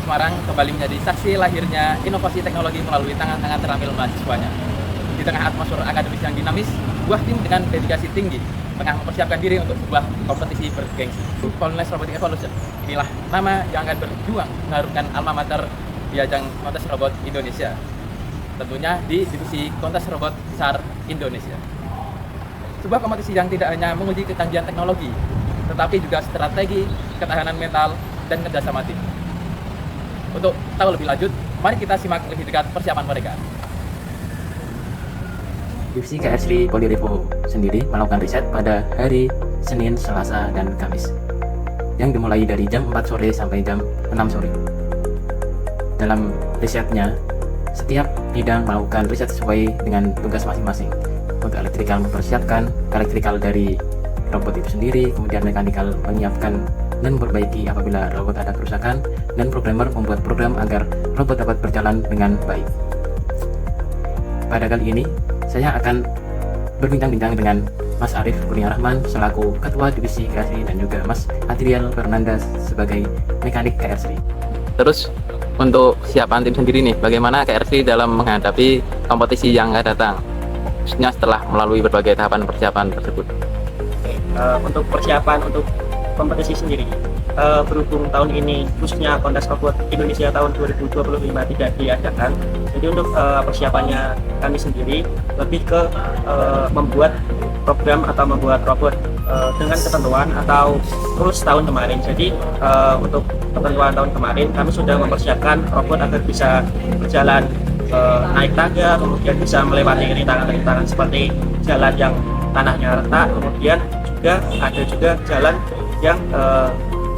Semarang kembali menjadi saksi lahirnya inovasi teknologi melalui tangan-tangan terampil mahasiswanya. Di tengah atmosfer akademis yang dinamis, sebuah tim dengan dedikasi tinggi tengah mempersiapkan diri untuk sebuah kompetisi bergengsi. Polines Robotic Evolution, inilah nama yang akan berjuang mengharumkan alma mater di ajang kontes robot Indonesia. Tentunya di divisi kontes robot SAR Indonesia. Sebuah kompetisi yang tidak hanya menguji kecanggihan teknologi, tetapi juga strategi, ketahanan mental, dan kerjasama tim. Untuk tahu lebih lanjut, mari kita simak lebih dekat persiapan mereka. Divisi KRSRI Polirevo sendiri melakukan riset pada hari Senin, Selasa, dan Kamis yang dimulai dari jam 4 sore sampai jam 6 sore. Dalam risetnya, setiap bidang melakukan riset sesuai dengan tugas masing-masing. Untuk elektrikal mempersiapkan elektrikal dari robot itu sendiri, kemudian mekanikal menyiapkan dan memperbaiki apabila robot ada kerusakan, dan programmer membuat program agar robot dapat berjalan dengan baik. Pada kali ini, saya akan berbincang-bincang dengan Mas Arif Kurnia Rahman selaku Ketua Divisi KRSRI dan juga Mas Adriel Fernandes sebagai mekanik KRSRI. Terus untuk siapan tim sendiri nih, bagaimana KRSRI dalam menghadapi kompetisi yang akan datang, khususnya setelah melalui berbagai tahapan persiapan tersebut? Untuk persiapan untuk kompetisi sendiri, berhubung tahun ini khususnya kontes robot Indonesia tahun 2025 tidak diadakan, jadi untuk persiapannya kami sendiri lebih ke membuat program atau membuat robot dengan ketentuan atau rules tahun kemarin. Jadi untuk ketentuan tahun kemarin kami sudah mempersiapkan robot agar bisa berjalan naik tangga, kemudian bisa melewati rintangan-rintangan seperti jalan yang tanahnya retak, kemudian ada juga jalan yang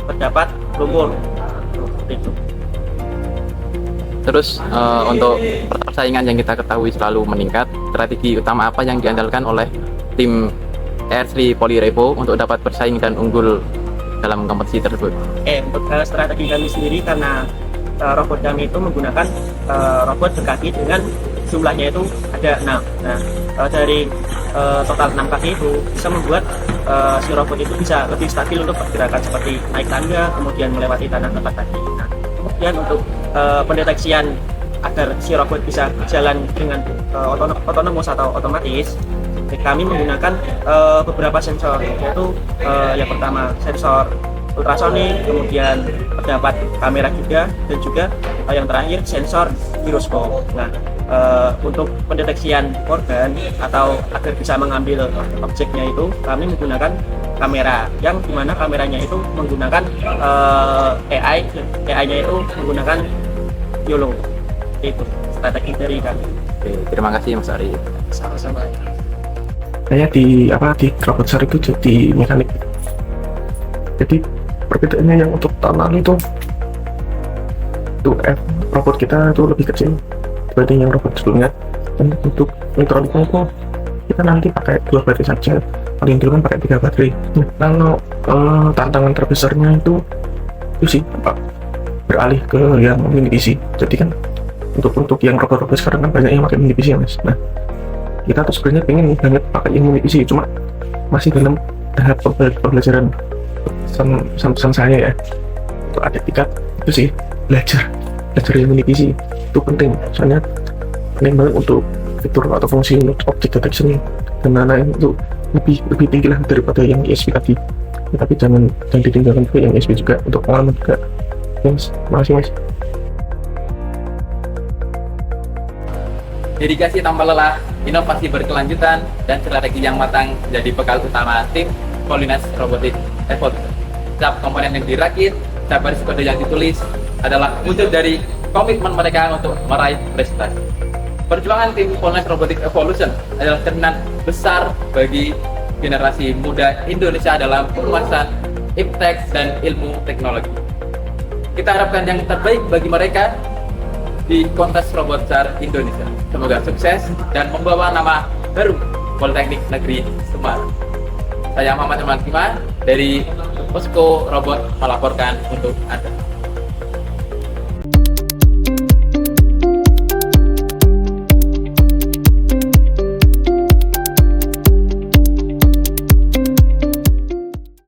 terdapat lumpur seperti itu. Terus untuk persaingan yang kita ketahui selalu meningkat, strategi utama apa yang diandalkan oleh tim KRSRI Polirevo untuk dapat bersaing dan unggul dalam kompetisi tersebut? Untuk strategi kami sendiri, karena robot kami itu menggunakan robot berkaki dengan jumlahnya itu ada 6. Nah, dari total 6 kaki itu bisa membuat si robot itu bisa lebih stabil untuk pergerakan seperti naik tangga, kemudian melewati tanah tempat tadi. Nah, kemudian untuk pendeteksian agar si robot bisa berjalan dengan otonomous atau otomatis, kami menggunakan beberapa sensor, yaitu yang pertama sensor ultrasonik, kemudian terdapat kamera juga, dan juga yang terakhir sensor giroskop. Nah, untuk pendeteksian korban atau agar bisa mengambil objeknya itu kami menggunakan kamera, yang dimana kameranya itu menggunakan AI-nya itu menggunakan YOLO. Itu strategi dari kami. Oke, terima kasih Mas Ari. Sama-sama. Saya di robot SAR itu jadi mekanik. Jadi perbedaannya yang untuk tahun lalu itu robot kita itu lebih kecil dibanding yang robot sebelumnya, dan untuk elektroniknya itu kita nanti pakai 2 baterai saja, paling dulu kan pakai 3 baterai. Nah, kalau tantangan terbesarnya itu sih beralih ke yang mini PC. Jadi kan untuk yang robot-robot sekarang kan banyak yang pakai mini PC ya Mas. Nah, kita tuh sebenarnya pengen banget pakai yang mini PC, cuma masih dalam tahap pembelajaran. Pesan saya ya, untuk adik tingkat itu sih belajar yang mini PC itu penting, soalnya penting banget untuk fitur atau fungsi object detection dan lain-lain itu lebih tinggi lah daripada yang ESP tadi. Ya, tapi jangan ditinggalkan juga yang ESP juga untuk pengalaman juga. Mas, makasih Mas. Dedikasi tanpa lelah, inovasi berkelanjutan, dan strategi yang matang menjadi bekal utama tim Polines Robotic Evolution. Setiap komponen yang dirakit, setiap baris kode yang ditulis adalah wujud dari komitmen mereka untuk meraih prestasi. Perjuangan tim Polines Robotic Evolution adalah cerminan besar bagi generasi muda Indonesia dalam penguasaan iptek dan ilmu teknologi. Kita harapkan yang terbaik bagi mereka di kontes robot SAR Indonesia. Semoga sukses dan membawa nama baru Politeknik Negeri Semarang. Saya Muhammad Iman Kima dari Posko Robot melaporkan untuk Anda.